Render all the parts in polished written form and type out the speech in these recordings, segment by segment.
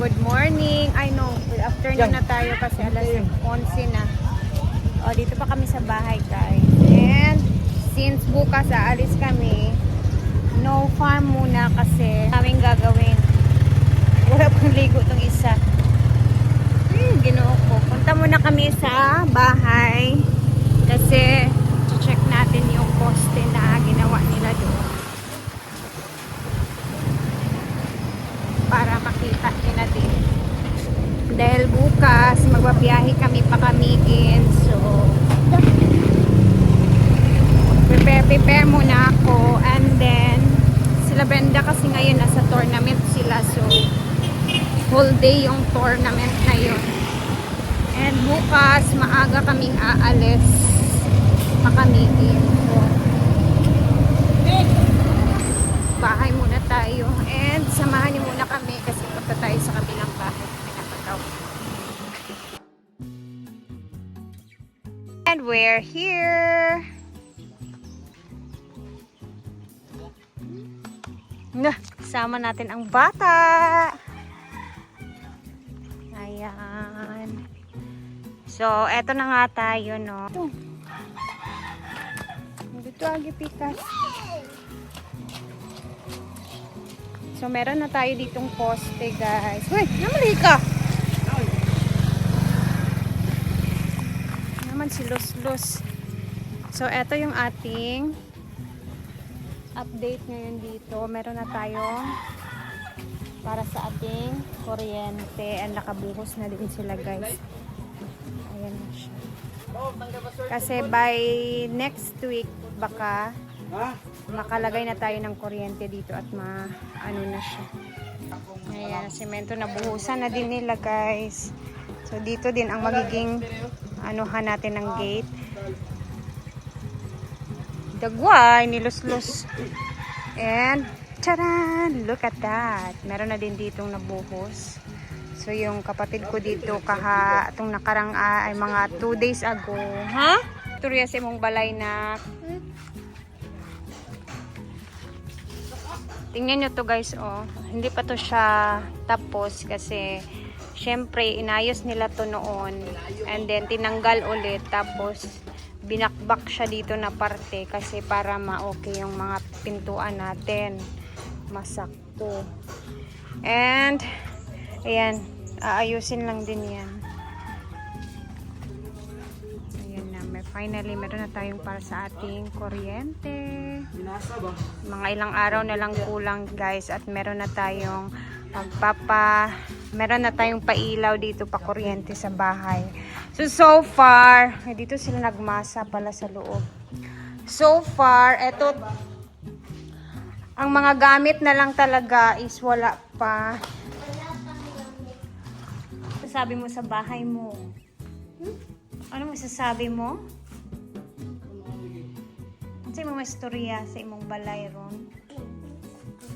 good morning. I know, good afternoon na tayo kasi alas 11 na. O, dito pa kami sa bahay, guys. And, since bukas aalis kami, no farm muna kasi aming gagawin. Wala pang ligo tong isa. Ginoo ko. Punta muna kami sa bahay kasi check natin yung poste na ginawa nila doon. Para makita nila din. Dahil bukas magbabiyahe kami pa Camiguin. So prepare muna ako, and then sila Brenda kasi ngayon nasa tournament sila, so whole day yung tournament na yun. And bukas maaga kaming aalis pa Camiguin. So bahay muna tayo, and samahan niyo muna kami kasi punta tayo sa kabilang bahay. And we're here. Kasama natin ang bata. Ayan. So, eto na nga tayo, no? Dito agi pikas. So, meron na tayo ditong poste, guys. Uy, namali ka! Naman si Lus. So, eto yung ating update ngayon dito. Meron na tayong para sa ating kuryente, and nakabuhos na din sila, guys. Ayan na siya. Kasi by next week, baka makalagay na tayo ng kuryente dito at ano na siya. Ayan, semento na buhusan na din nila, guys. So dito din ang magiging anuhan natin ng gate. Dagway, niluslus. And taran, look at that. Meron na din ditong nabuhos. So yung kapatid ko dito itong nakarang ay mga 2 days ago. Ha? Turya sa imong balay na. Tingnan nyo to, guys, oh. Hindi pa to siya tapos kasi syempre inayos nila to noon, and then tinanggal ulit, tapos binakbak siya dito na parte kasi para ma-okay yung mga pintuan natin, masakto. And ayan, aayusin lang din yan. Ayan na, finally meron na tayong para sa ating kuryente. Mga ilang araw na lang kulang, guys, at meron na tayong meron na tayong pailaw dito, pa kuryente sa bahay. So far, dito sila nagmasa pala sa loob. So far, eto, ang mga gamit na lang talaga is wala pa. Sabi mo sa bahay mo? Ano masasabi mo? Ano sa imong istorya sa imong balay ron?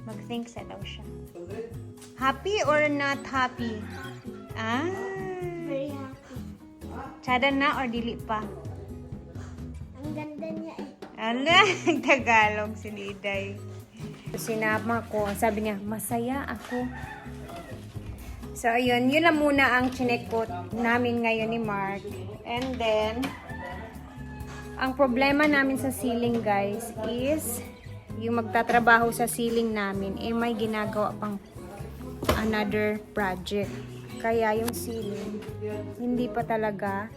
Mag-think sa daw siya. Happy or not happy? Ah. Very happy. Tsada na or dili pa? Ang ganda niya eh. Ala, Tagalog si Liday. Sinama ko, sabi niya, masaya ako. So, ayun, yun lang muna ang chinekot namin ngayon ni Mark. And then, ang problema namin sa ceiling, guys, is yung magtatrabaho sa ceiling namin, may ginagawa pang another project. Kaya yung ceiling, hindi pa talaga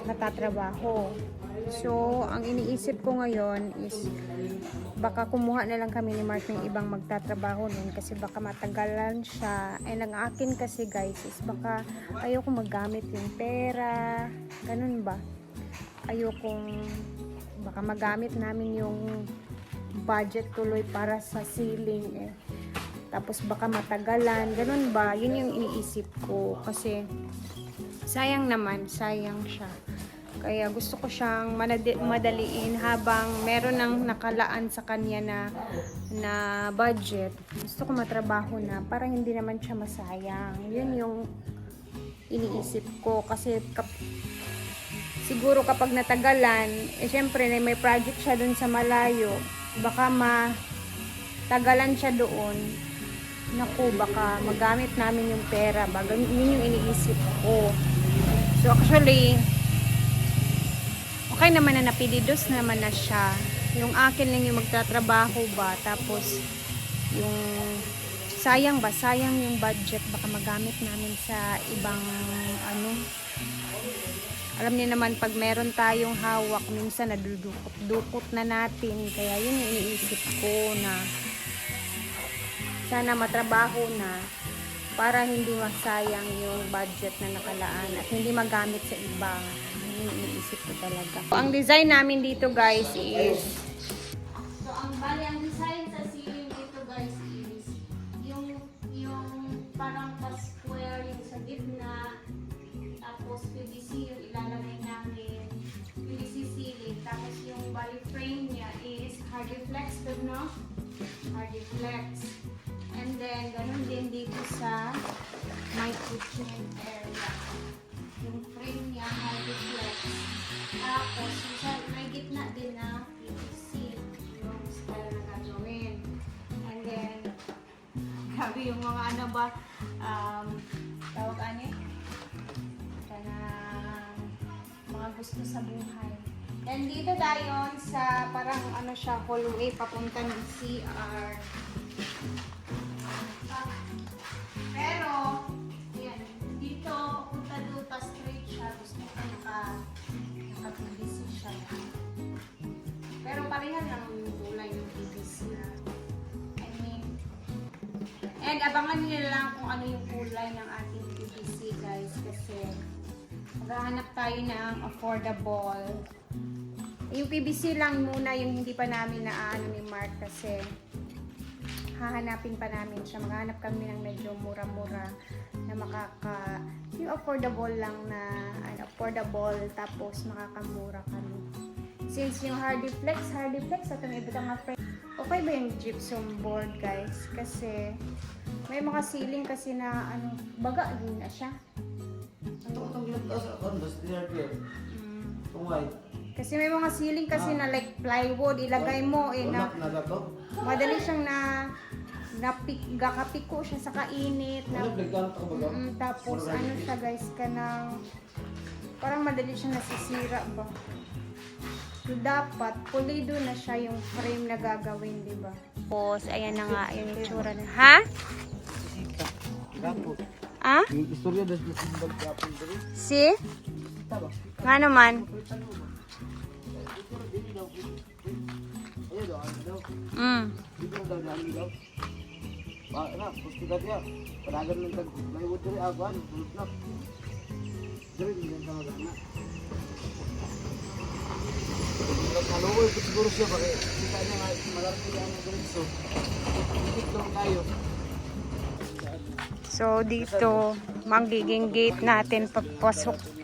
natatrabaho. So, ang iniisip ko ngayon is baka kumuha na lang kami ni Mark ng ibang magtatrabaho nun kasi baka matagalan siya. And ang akin kasi, guys, is baka ayoko magamit yung pera. Ganun ba? Ayokong baka magamit namin yung budget tuloy para sa ceiling eh. Tapos baka matagalan, ganun ba? Yun yung iniisip ko kasi sayang naman, sayang siya. Kaya gusto ko siyang madaliin habang meron ng nakalaan sa kanya na budget. Gusto ko matrabaho na para hindi naman siya masayang. Yun yung iniisip ko kasi siguro kapag natagalan, syempre may project siya dun sa malayo, baka matagalan siya doon. naku, baka magamit namin yung pera ba? Yun yung iniisip ko. So actually, okay naman na napilidos naman na siya. Yung akin lang yung magtatrabaho ba, tapos yung sayang ba, sayang yung budget, baka magamit namin sa ibang ano. Alam niyo naman, pag meron tayong hawak, minsan nadudukot-dukot na natin. Kaya yun yung iniisip ko na sana matrabaho na para hindi masayang yung budget na nakalaan at hindi magamit sa iba. Yun yung iniisip ko talaga. So, ang design namin dito guys is ang design sa ceiling dito guys is yung parang pa-square yung sa gitna, tapos PVC yung ilalagay namin, PVC ceiling, tapos yung body frame niya is Hardiflex, no? Hardiflex. And then, ganun din dito sa my kitchen area. Yung frame niya, Hardiflex. Tapos, yung sa may gitna din na PVC. Yung style na gagawin. And then, grabe yung mga ano ba, tawag ano eh? Mga gusto sa buhay. And dito tayo sa parang ano siya, hallway papunta ng CR. Pero, yan, dito papunta doon pa straight siya. Gusto ko naka-PVC siya. Pero parehan lang yung kulay ng PVC. I mean, and abangan nila lang kung ano yung kulay ng ating PVC guys, kasi maghahanap tayo ng affordable. Yung PVC lang muna yung hindi pa namin naaano ni Mark kasi hahanapin pa namin siya. Maghahanap kami ng medyo mura-mura na yung affordable lang na affordable tapos makakamura kami. Since yung Hardiflex at may iba nga friend. Okay ba yung gypsum board guys? Kasi may mga ceiling kasi na baga din na siya. Kasi may mga ceiling kasi na like plywood, ilagay mo na madali siyang gakapiko siya sa kainit na, tapos ano siya guys kanang parang madali siyang nasisira ba. So dapat pulido na siya yung frame na gagawin, di ba? Tapos ayan na nga yung itsura na. Ha? Ah? Istorya das simbol kapon diri. Si? Nga naman. Dito daw dami daw. Na, pusti ka diya. Panagan ng tag mayud diri agwan, bulot na. Diri din sa magana. Naluoy ko siguro siya bakit kita niya nga malarti ang diretso. Dito kayo. So dito magiging gate natin pagpasok.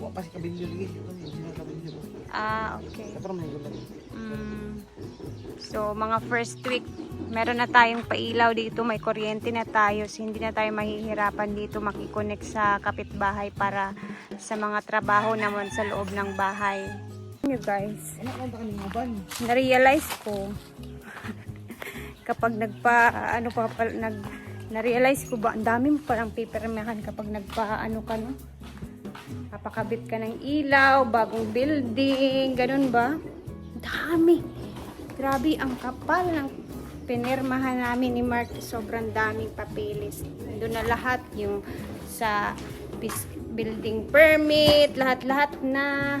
Wa pa si kabilyo lagi. Okay. Pero may gulo. So mga first week meron na tayong pailaw dito, may kuryente na tayo, so hindi na tayo mahihirapan dito makikonek sa kapitbahay para sa mga trabaho naman sa loob ng bahay. You guys, na-realize ko kapag na-realize ko ba ang dami mo palang pipirmahan kapag papakabit ka ng ilaw, bagong building, ganun ba? Dami. Grabe, ang kapal ng pinirmahan namin ni Mark. Sobrang daming papeles. Doon na lahat yung sa building permit, lahat-lahat na.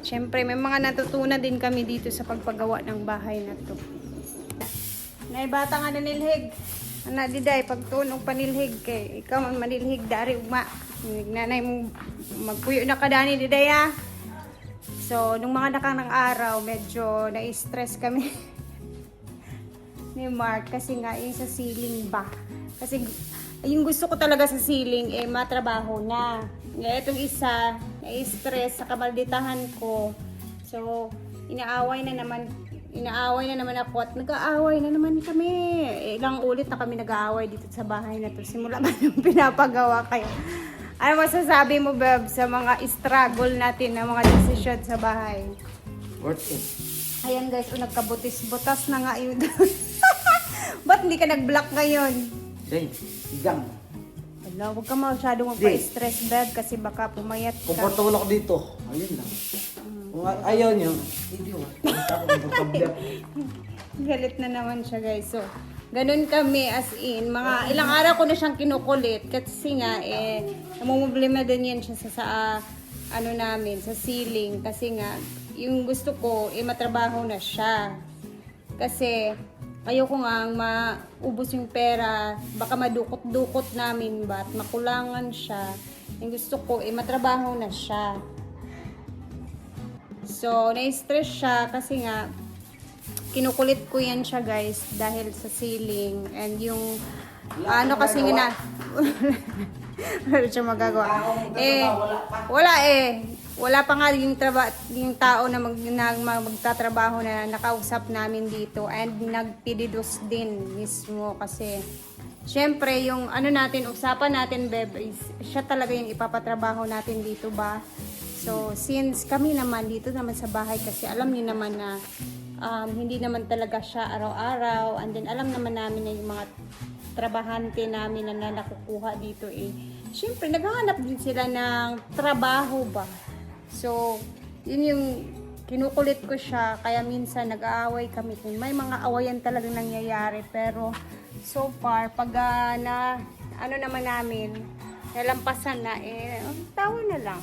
Siyempre, may mga natutunan din kami dito sa pagpagawa ng bahay na to. Naibata nga na nilhig. Anak diday, pagtunong panilhig kay ikaw man manilhig dari ugma. Nanay mo magpuyo na kadani diday ha. So, nung mga nakang araw, medyo na-stress kami ni Mark kasi nga yung sa ceiling ba. Kasi yung gusto ko talaga sa ceiling matrabaho na. Itong isa, na-stress sa kamalditahan ko. So, inaaway na naman inaaway na naman ako at nag-aaway na naman kami. Ilang ulit na kami nag-aaway dito sa bahay na to. Simula ba nung pinapagawa kayo? Ano masasabi mo, Beb, sa mga struggle natin na mga desisyon sa bahay? Worth it. Ayan guys, nagkabutis-butas na nga yun. Ba't hindi ka nag-block ngayon? Ding, igang. Wala, huwag ka masyadong magpa-stress, Beb, kasi baka pumayat ka. Komportable ako dito. Ayun lang. Kung ayaw niyo, hindi mo. Komportable. Galit na naman siya guys. So, ganun kami as in. Mga ilang araw ko na siyang kinukulit kasi nga namumblema din yan siya ano namin, sa ceiling. Kasi nga, yung gusto ko, matrabaho na siya. Kasi, ayoko nga maubos yung pera, baka madukot-dukot namin ba at makulangan siya. Yung gusto ko, matrabaho na siya. So, na-stress siya kasi nga, kinukulit ko yan siya guys dahil sa ceiling and yung ano kasi nga wala siya magagawa. Wala pa nga yung tao na magtatrabaho na nakausap namin dito and nagpididos din mismo kasi syempre yung ano natin, usapan natin, Beb, is siya talaga yung ipapatrabaho natin dito ba. So, since kami naman dito naman sa bahay kasi alam niyo naman na hindi naman talaga siya araw-araw and then alam naman namin na yung mga trabahante namin na nakukuha dito syempre naghahanap din sila ng trabaho ba. So, yun yung kinukulit ko siya kaya minsan nag-aaway kami. May mga awayan talagang nangyayari pero so far pag ano naman namin nalampasan na tawa na lang.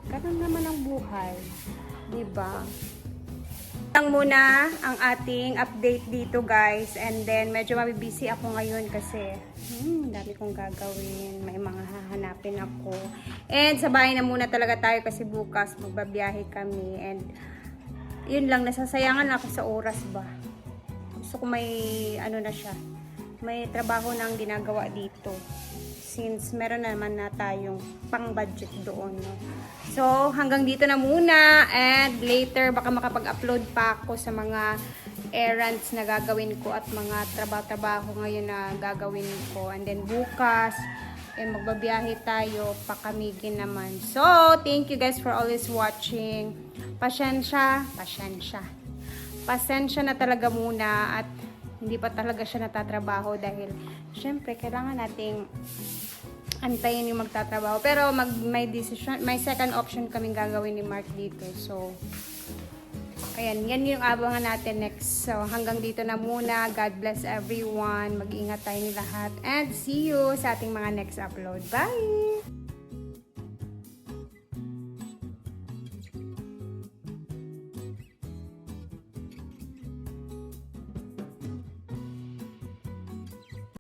Ganun naman ang buhay. Diba? Lang muna ang ating update dito guys. And then medyo mabibisi ako ngayon kasi dami kong gagawin. May mga hahanapin ako. And sa bahay na muna talaga tayo kasi bukas magbabiyahe kami. And yun lang, nasasayangan ako sa oras ba. Gusto ko may ano na siya. May trabaho na ang ginagawa dito. Since meron naman na tayong pang-budget doon. No? So, hanggang dito na muna. And later, baka makapag-upload pa ako sa mga errands na gagawin ko at mga trabaho ngayon na gagawin ko. And then bukas, magbabiyahe tayo, pakamigin naman. So, thank you guys for always watching. Pasensya na talaga muna at hindi pa talaga siya natatrabaho dahil syempre kailangan nating antayin yung magtatrabaho. Pero may second option kaming gagawin ni Mark dito. So, ayan, yan yung abangan natin next. So, hanggang dito na muna. God bless everyone. Mag-ingat tayo ni lahat. And see you sa ating mga next upload. Bye!